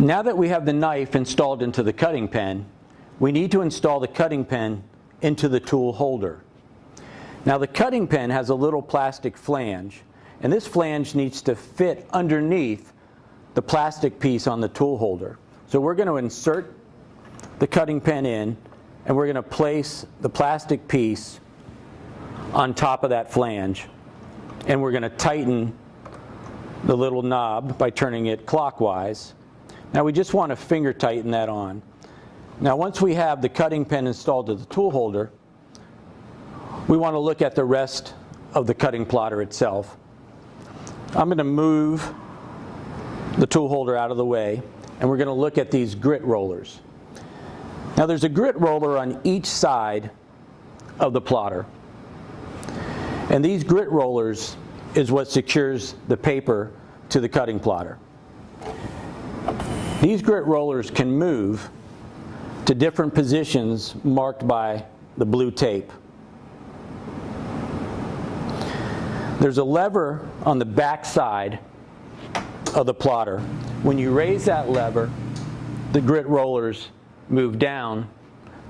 Now that we have the knife installed into the cutting pen, we need to install the cutting pen into the tool holder. Now the cutting pen has a little plastic flange, and this flange needs to fit underneath the plastic piece on the tool holder. So we're going to insert the cutting pen in, and we're going to place the plastic piece on top of that flange, and we're going to tighten the little knob by turning it clockwise. Now we just want to finger tighten that on. Now once we have the cutting pen installed to the tool holder, we want to look at the rest of the cutting plotter itself. I'm going to move the tool holder out of the way, and we're going to look at these grit rollers. Now there's a grit roller on each side of the plotter, and these grit rollers is what secures the paper to the cutting plotter. These grit rollers can move to different positions marked by the blue tape. There's a lever on the back side of the plotter. When you raise that lever, the grit rollers move down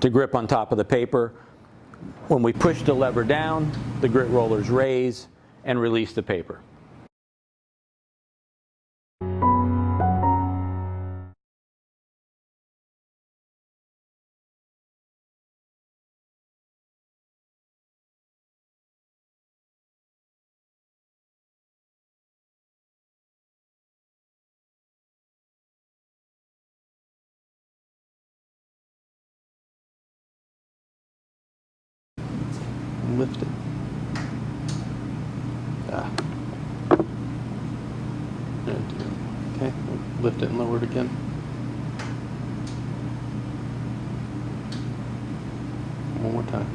to grip on top of the paper. When we push the lever down, the grit rollers raise and release the paper. Lift it. Okay, lift it and lower it again. One more time.